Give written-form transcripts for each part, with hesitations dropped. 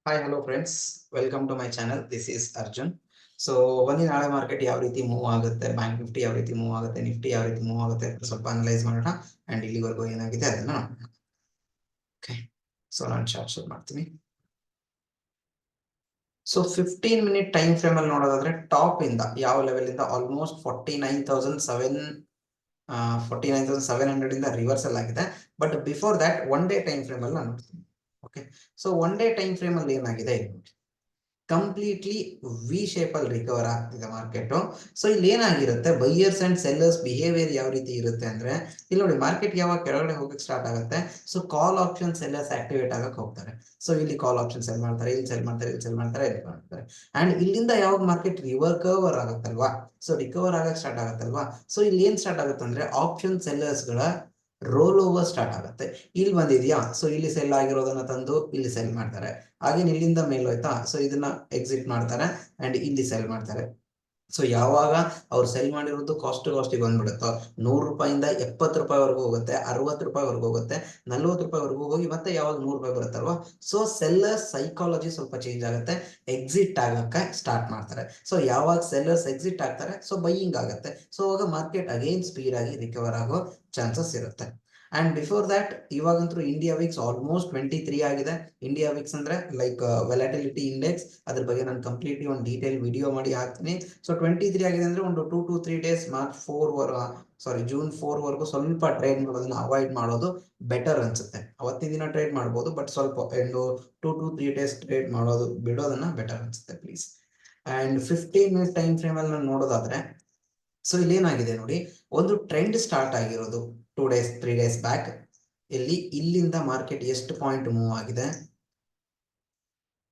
Hi hello friends, welcome to my channel. This is Arjun. So ಬನ್ನಿ, ನಾಳೆ market ಯಾವ ರೀತಿ ಮೂವ್ ಆಗುತ್ತೆ, ಬ್ಯಾಂಕ್ ನಿಫ್ಟಿ ಯಾವ ರೀತಿ ಮೂವ್ ಆಗುತ್ತೆ, ನಿಫ್ಟಿ ಯಾವ ರೀತಿ ಮೂವ್ ಆಗುತ್ತೆ ಅಂತ ಸ್ವಲ್ಪ ಅನಲೈಸ್ ಮಾಡೋಣ. ಅಂಡ್ ಇಲ್ಲಿವರೆಗೂ ಏನಾಗಿದೆ ಅದನ್ನ ನೋಡೋಣ. ಓಕೆ, ಸೊ ನಾನು ಚಾರ್ಟ್ ಶುರು ಮಾಡ್ತೀನಿ. ಸೊ 15 ಮಿನಿಟ್ ಟೈಮ್ ಫ್ರೇಮ್ ಅಲ್ಲಿ ನೋಡೋದಾದ್ರೆ ಟಾಪ್ ಇಂದ ಯಾವ ಲೆವೆಲ್ ಇಂದ ಆಲ್ಮೋಸ್ಟ್ 49,700 ಇಂದ ರಿವರ್ಸಲ್ ಆಗಿದೆ. But before that one day time frame ಅಲ್ಲಿ ನಾನು ನೋಡ್ತೀನಿ. Okay, so one day time frame ಅಲ್ಲಿ ಏನಾಗಿದೆ ನೋಡಿ, ಕಂಪ್ಲೀಟ್ಲಿ ವಿ ಶೇಪ್ ಅಲ್ಲಿ ರಿಕವರ್ ಆಗ್ತಿದೆ ಮಾರ್ಕೆಟ್. ಸೊ ಇಲ್ಲಿ ಏನಾಗಿರುತ್ತೆ, ಬೈಯರ್ಸ್ ಅಂಡ್ ಸೆಲ್ಲರ್ಸ್ ಬಿಹೇವಿಯರ್ ಯಾವ ರೀತಿ ಇರುತ್ತೆ ಅಂದ್ರೆ, ಇಲ್ಲಿ ನೋಡಿ ಮಾರ್ಕೆಟ್ ಯಾವಾಗ ಕೆಳಗಡೆ ಹೋಗಕ್ಕೆ ಸ್ಟಾರ್ಟ್ ಆಗುತ್ತೆ, ಸೊ ಕಾಲ್ ಆಪ್ಷನ್ ಸೆಲ್ಲರ್ಸ್ ಆಕ್ಟಿವೇಟ್ ಆಗಕ್ಕೆ ಹೋಗ್ತಾರೆ. ಸೊ ಇಲ್ಲಿ ಕಾಲ್ ಆಪ್ಷನ್ ಸೆಲ್ ಮಾಡ್ತಾರೆ, ಇಲ್ಲಿ ಸೆಲ್ ಮಾಡ್ತಾರೆ, ಇಲ್ಲಿ ಸೆಲ್ ಮಾಡ್ತಾರೆ, ಇಲ್ಲಿ ಮಾಡ್ತಾರೆ. ಅಂಡ್ ಇಲ್ಲಿಂದ ಯಾವಾಗ ಮಾರ್ಕೆಟ್ ರಿಕವರ್ ಆಗುತ್ತಲ್ವಾ, ಸೊ ರಿಕವರ್ ಆಗಕ್ಕೆ ಸ್ಟಾರ್ಟ್ ಆಗುತ್ತಲ್ವಾ, ಸೊ ಇಲ್ಲಿ ಏನ್ ಸ್ಟಾರ್ಟ್ ಆಗುತ್ತೆ ಅಂದ್ರೆ ಆಪ್ಷನ್ ಸೆಲ್ಲರ್ಸ್ ಗಳ ರೋಲ್ ಓವರ್ ಸ್ಟಾರ್ಟ್ ಆಗುತ್ತೆ. ಇಲ್ಲಿ ಬಂದಿದ್ಯಾ, ಸೊ ಇಲ್ಲಿ ಸೆಲ್ ಆಗಿರೋದನ್ನ ತಂದು ಇಲ್ಲಿ ಸೆಲ್ ಮಾಡ್ತಾರೆ. ಹಾಗೇನೆ ಇಲ್ಲಿಂದ ಮೇಲ್ ಹೋಯ್ತಾ, ಸೊ ಇದನ್ನ ಎಕ್ಸಿಟ್ ಮಾಡ್ತಾರೆ ಅಂಡ್ ಇಲ್ಲಿ ಸೆಲ್ ಮಾಡ್ತಾರೆ. ಸೊ ಯಾವಾಗ ಅವ್ರು ಸೆಲ್ ಮಾಡಿರೋದು ಕಾಸ್ಟಿಗೆ ಬಂದ್ಬಿಡುತ್ತೋ, 100 ರೂಪಾಯಿಂದ 70 ರೂಪಾಯಿವರೆಗೂ ಹೋಗುತ್ತೆ, 60 ರೂಪಾಯಿವರೆಗೂ ಹೋಗುತ್ತೆ, 40 ರೂಪಾಯಿವರೆಗೂ ಹೋಗಿ ಮತ್ತೆ ಯಾವಾಗ 100 ರೂಪಾಯಿ ಬರುತ್ತಲ್ವಾ, ಸೊ ಸೆಲ್ಲರ್ಸ್ ಸೈಕಾಲಜಿ ಸ್ವಲ್ಪ ಚೇಂಜ್ ಆಗುತ್ತೆ, ಎಕ್ಸಿಟ್ ಆಗಕ್ಕೆ ಸ್ಟಾರ್ಟ್ ಮಾಡ್ತಾರೆ. ಸೊ ಯಾವಾಗ ಸೆಲ್ಲರ್ಸ್ ಎಕ್ಸಿಟ್ ಆಗ್ತಾರೆ, ಸೊ ಬೈಯಿಂಗ್ ಆಗುತ್ತೆ. ಸೊ ಅವಾಗ ಮಾರ್ಕೆಟ್ ಅಗೇನ್ ಸ್ಪೀಡ್ ಆಗಿ ರಿಕವರ್ ಆಗೋ ಚಾನ್ಸಸ್ ಇರುತ್ತೆ. ಅಂಡ್ ಬಿಫೋರ್ ದಟ್ ಇವಾಗಂತೂ ಇಂಡಿಯಾ ವಿಕ್ಸ್ ಆಲ್ಮೋಸ್ಟ್ 23 ಆಗಿದೆ. ಇಂಡಿಯಾ ವಿಕ್ಸ್ ಅಂದ್ರೆ ಲೈಕ್ ವೆಲಾಟಿಲಿಟಿ ಇಂಡೆಕ್ಸ್, ಅದ್ರ ಬಗ್ಗೆ ನಾನು ಕಂಪ್ಲೀಟ್ಲಿ ಒಂದು ಡೀಟೇಲ್ ವಿಡಿಯೋ ಮಾಡಿ ಹಾಕ್ತೀನಿ. ಸೊ 23 ಆಗಿದೆ ಅಂದ್ರೆ ಒಂದು 2 to 3 ಡೇಸ್ ಜೂನ್ 4 ವರೆಗೂ ಸ್ವಲ್ಪ ಟ್ರೇಡ್ ಮಾಡೋದನ್ನ ಅವಾಯ್ಡ್ ಮಾಡೋದು ಬೆಟರ್ ಅನ್ಸುತ್ತೆ. ಅವತ್ತಿನ ದಿನ ಟ್ರೇಡ್ ಮಾಡ್ಬೋದು, ಬಟ್ ಸ್ವಲ್ಪ 2 to 3 ಡೇಸ್ ಟ್ರೇಡ್ ಮಾಡೋದು ಬಿಡೋದನ್ನ ಬೆಟರ್ ಅನ್ಸುತ್ತೆ please. And 15 minute time frame ಅಲ್ಲಿ ನಾನು ನೋಡೋದಾದ್ರೆ, ಸೊ ಇಲ್ಲಿ ಏನಾಗಿದೆ ನೋಡಿ, ಒಂದು ಟ್ರೆಂಡ್ ಸ್ಟಾರ್ಟ್ ಆಗಿರೋದು 2 days 3 days ಬ್ಯಾಕ್. ಇಲ್ಲಿಂದ ಮಾರ್ಕೆಟ್ ಎಷ್ಟು ಪಾಯಿಂಟ್ ಮೂವ್ ಆಗಿದೆ,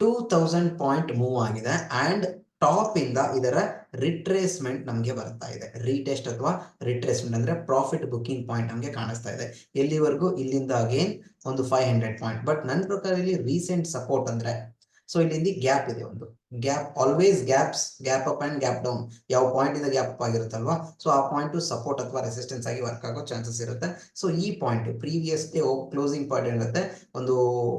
2000 ಪಾಯಿಂಟ್ ಮೂವ್ ಆಗಿದೆ. ಅಂಡ್ ಟಾಪ್ ಇಂದ ಇದರ ರಿಟ್ರೇಸ್ಮೆಂಟ್ ನಮಗೆ ಬರ್ತಾ ಇದೆ. ರೀಟೆಸ್ಟ್ ಅಥವಾ ರಿಟ್ರೇಸ್ಮೆಂಟ್ ಅಂದ್ರೆ ಪ್ರಾಫಿಟ್ ಬುಕಿಂಗ್ ಪಾಯಿಂಟ್ ನಮಗೆ ಕಾಣಿಸ್ತಾ ಇದೆ. ಎಲ್ಲಿವರೆಗೂ, ಇಲ್ಲಿಂದ ಅಗೇನ್ ಒಂದು 500 ಪಾಯಿಂಟ್. ಬಟ್ ನನ್ನ ಪ್ರಕಾರ ಇಲ್ಲಿ ರೀಸೆಂಟ್ ಸಪೋರ್ಟ್ ಅಂದ್ರೆ, ಸೊ ಇಲ್ಲಿ ಗ್ಯಾಪ್ ಇದೆ, ಒಂದು gap, always gap up and gap down. ಯಾವ ಪಾಯಿಂಟ್ ಇಂದ ಗ್ಯಾಪ್ ಅಪ್ ಆಗಿರುತ್ತಲ್ವಾ, ಸೊ ಆ ಪಾಯಿಂಟ್ ಸಪೋರ್ಟ್ ಅಥವಾ ರೆಸಿಸ್ಟೆನ್ಸ್ ಆಗಿ ವರ್ಕ್ ಆಗೋ ಚಾನ್ಸಸ್ ಇರುತ್ತೆ. ಸೊ ಈ point previous day closing point ಏನಿರುತ್ತೆ, ಒಂದು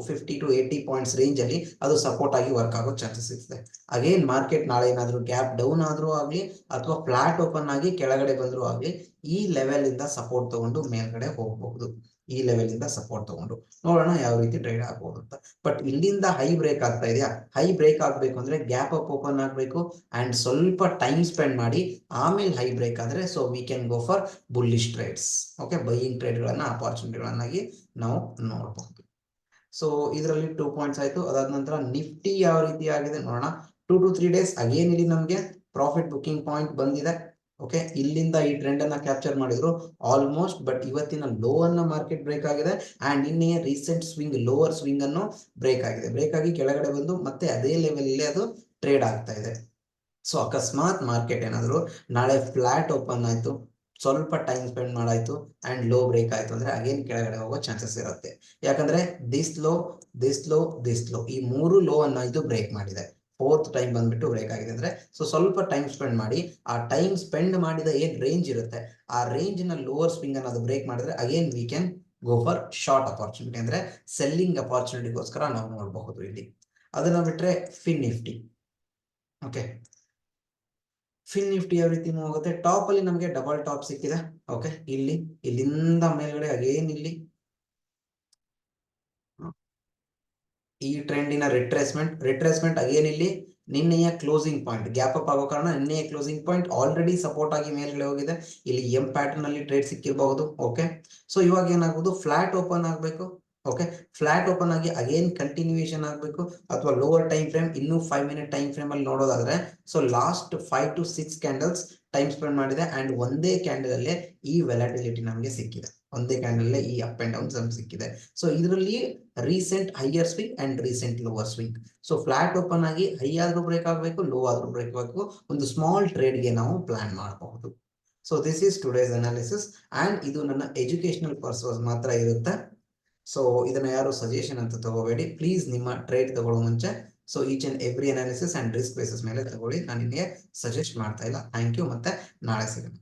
50 to 80 ಪಾಯಿಂಟ್ಸ್ ರೇಂಜ್ ಅಲ್ಲಿ ಅದು ಸಪೋರ್ಟ್ ಆಗಿ ವರ್ಕ್ ಆಗೋ ಚಾನ್ಸಸ್ ಇರುತ್ತೆ. ಅಗೇನ್ ಮಾರ್ಕೆಟ್ ನಾಳೆ ಏನಾದ್ರು ಗ್ಯಾಪ್ ಡೌನ್ ಆದ್ರೂ ಆಗ್ಲಿ ಅಥವಾ ಫ್ಲಾಟ್ ಓಪನ್ ಆಗಿ ಕೆಳಗಡೆ ಬಂದ್ರು ಆಗ್ಲಿ, ಈ ಲೆವೆಲ್ ಇಂದ ಸಪೋರ್ಟ್ ತಗೊಂಡು ಮೇಲ್ಗಡೆ ಹೋಗಬಹುದು. ಈ ಲೆವೆಲ್ ಇಂದ ಸಪೋರ್ಟ್ ತಗೊಂಡು ನೋಡೋಣ ಯಾವ ರೀತಿ ಟ್ರೇಡ್ ಆಗ್ಬಹುದು ಅಂತ. ಬಟ್ ಇಲ್ಲಿಂದ ಹೈ ಬ್ರೇಕ್ ಆಗ್ತಾ ಇದೆಯಾ, ಹೈ ಬ್ರೇಕ್ ಆಗ್ಬೇಕು ಅಂದ್ರೆ ಗ್ಯಾಪ್ ಅಪ್ ಓಪನ್ ಆಗ್ಬೇಕು ಅಂಡ್ ಸ್ವಲ್ಪ ಟೈಮ್ ಸ್ಪೆಂಡ್ ಮಾಡಿ ಆಮೇಲೆ ಹೈ ಬ್ರೇಕ್ ಆದ್ರೆ, so we can go for bullish trades. Okay, buying trade ಗಳನ್ನ ಅಪಾರ್ಚುನಿಟಿಗಳನ್ನಾಗಿ ನಾವು ನೋಡಬಹುದು. ಸೊ ಇದರಲ್ಲಿ 2 ಪಾಯಿಂಟ್ಸ್ ಆಯ್ತು. ಅದಾದ ನಂತರ ನಿಫ್ಟಿ ಯಾವ ರೀತಿ ಆಗಿದೆ ನೋಡೋಣ. 2 to 3 ಡೇಸ್ ಅಗೇನ್ ಇಲ್ಲಿ ನಮಗೆ ಪ್ರಾಫಿಟ್ ಬುಕಿಂಗ್ ಪಾಯಿಂಟ್ ಬಂದಿದೆ. ಓಕೆ, ಇಲ್ಲಿಂದ ಈ ಟ್ರೆಂಡ್ ಅನ್ನ ಕ್ಯಾಪ್ಚರ್ ಮಾಡಿದ್ರು ಆಲ್ಮೋಸ್ಟ್. ಬಟ್ ಇವತ್ತಿನ ಲೋ ಅನ್ನ ಮಾರ್ಕೆಟ್ ಬ್ರೇಕ್ ಆಗಿದೆ ಅಂಡ್ ನಿನ್ನೆ ರೀಸೆಂಟ್ ಸ್ವಿಂಗ್, ಲೋವರ್ ಸ್ವಿಂಗ್ ಅನ್ನು ಬ್ರೇಕ್ ಆಗಿದೆ. ಬ್ರೇಕ್ ಆಗಿ ಕೆಳಗಡೆ ಬಂದು ಮತ್ತೆ ಅದೇ ಲೆವೆಲ್ ಅಲ್ಲಿ ಅದು ಟ್ರೇಡ್ ಆಗ್ತಾ ಇದೆ. ಸೊ ಅಕಸ್ಮಾತ್ ಮಾರ್ಕೆಟ್ ಏನಾದ್ರು ನಾಳೆ ಫ್ಲಾಟ್ ಓಪನ್ ಆಯ್ತು, ಸ್ವಲ್ಪ ಟೈಮ್ ಸ್ಪೆಂಡ್ ಮಾಡಾಯ್ತು ಅಂಡ್ ಲೋ ಬ್ರೇಕ್ ಆಯ್ತು ಅಂದ್ರೆ ಅಗೇನ್ ಕೆಳಗಡೆ ಹೋಗೋ ಚಾನ್ಸಸ್ ಇರುತ್ತೆ. ಯಾಕಂದ್ರೆ this low, this low, this low, ಈ 3 ಲೋ ಅನ್ನ ಇದು ಬ್ರೇಕ್ ಮಾಡಿದೆ. 4th ಟೈಮ್ ಬಂದ್ಬಿಟ್ಟು ಬ್ರೇಕ್ ಆಗಿದೆ ಅಂದ್ರೆ, ಸೊ ಸ್ವಲ್ಪ ಟೈಮ್ ಸ್ಪೆಂಡ್ ಮಾಡಿ, ಆ ಟೈಮ್ ಸ್ಪೆಂಡ್ ಮಾಡಿದ ಏನ್ ರೇಂಜ್ ಇರುತ್ತೆ, ಆ ರೇಂಜ್ ನ ಲೋವರ್ ಸ್ವಿಂಗ್ ಅನ್ನು ಅದು ಬ್ರೇಕ್ ಮಾಡಿದ್ರೆ again we can go for short opportunity, ಅಂದ್ರೆ ಸೆಲ್ಲಿಂಗ್ ಅಪಾರ್ಚುನಿಟಿಗೋಸ್ಕರ ನಾವು ನೋಡಬಹುದು ಇಲ್ಲಿ. ಅದನ್ನ ಬಿಟ್ರೆ fin Nifty, okay, fin Nifty ಯಾವ ರೀತಿ ಮೂವ್ ಆಗುತ್ತೆ, ಟಾಪ್ ಅಲ್ಲಿ ನಮಗೆ ಡಬಲ್ ಟಾಪ್ ಸಿಕ್ಕಿದೆ. ಓಕೆ, ಇಲ್ಲಿಂದ ಮೇಲ್ಗಡೆ ಅಗೇನ್ ಇಲ್ಲಿ ಈ ಟ್ರೆಂಡಿನ ರಿಟ್ರೇಸ್ಮೆಂಟ್ ಅಗೇನ್ ಇಲ್ಲಿ ನಿನ್ನೆಯ ಕ್ಲೋಸಿಂಗ್ ಪಾಯಿಂಟ್ ಗ್ಯಾಪ್ ಅಪ್ ಆಗೋ ಕಾರಣ ನಿನ್ನೆಯ ಕ್ಲೋಸಿಂಗ್ ಪಾಯಿಂಟ್ ಆಲ್ರೆಡಿ ಸಪೋರ್ಟ್ ಆಗಿ ಮೇಲ್ಗಡೆ ಹೋಗಿದೆ. ಇಲ್ಲಿ ಎಂ ಪ್ಯಾಟರ್ನ್ ಅಲ್ಲಿ ಟ್ರೇಡ್ ಸಿಕ್ಕಿರಬಹುದು. ಓಕೆ, ಸೊ ಇವಾಗ ಏನಾಗಬಹುದು, ಫ್ಲಾಟ್ ಓಪನ್ ಆಗಬೇಕು. ಓಕೆ, ಫ್ಲಾಟ್ ಓಪನ್ ಆಗಿ ಅಗೇನ್ ಕಂಟಿನ್ಯೂಯೇಷನ್ ಆಗಬೇಕು, ಅಥವಾ ಲೋವರ್ ಟೈಮ್ ಫ್ರೇಮ್, ಇನ್ನೂ 5 ಮಿನಿಟ್ ಟೈಮ್ ಫ್ರೇಮ್ ಅಲ್ಲಿ ನೋಡೋದಾದ್ರೆ, so last 5 to 6 candles time spend ಮಾಡಿದೆ ಅಂಡ್ ಒಂದೇ ಕ್ಯಾಂಡಲ್ ಅಲ್ಲೇ ಈ ವೆಲಾಟಿಲಿಟಿ ನಮಗೆ ಸಿಕ್ಕಿದೆ. ಒಂದೇ ಕ್ಯಾಂಡಲ್ ಅಲ್ಲೇ ಈ ಅಪ್ ಅಂಡ್ ಡೌನ್ ಸಿಕ್ಕಿದೆ. ಸೊ ಇದರಲ್ಲಿ recent higher swing and recent lower swing. So flat open ಆಗಿ ಹೈ ಆದ್ರೂ ಬ್ರೇಕ್ ಆಗಬೇಕು, ಲೋ ಆದ್ರೂ ಬ್ರೇಕ್ ಆಗಬೇಕು, ಒಂದು ಸ್ಮಾಲ್ ಟ್ರೇಡ್ ಗೆ ನಾವು ಪ್ಲಾನ್ ಮಾಡಬಹುದು. So this is today's analysis and ಇದು ನನ್ನ ಎಜುಕೇಶನಲ್ ಪರ್ಪಸ್ ಮಾತ್ರ ಇರುತ್ತೆ. ಸೊ ಇದನ್ನ ಯಾರು ಸಜೆಷನ್ ಅಂತ ತಗೋಬೇಡಿ ಪ್ಲೀಸ್. ನಿಮ್ಮ ಟ್ರೇಡ್ ತಗೊಳ್ಳೋ ಮುಂಚೆ so each and every analysis and risk basis ಮೇಲೆ ತಗೊಳ್ಳಿ. ನಾನು ನಿಮಗೆ ಸಜೆಸ್ಟ್ ಮಾಡ್ತಾ ಇಲ್ಲ. ಥ್ಯಾಂಕ್ ಯು, ಮತ್ತೆ ನಾಳೆ ಸಿಗೋಣ.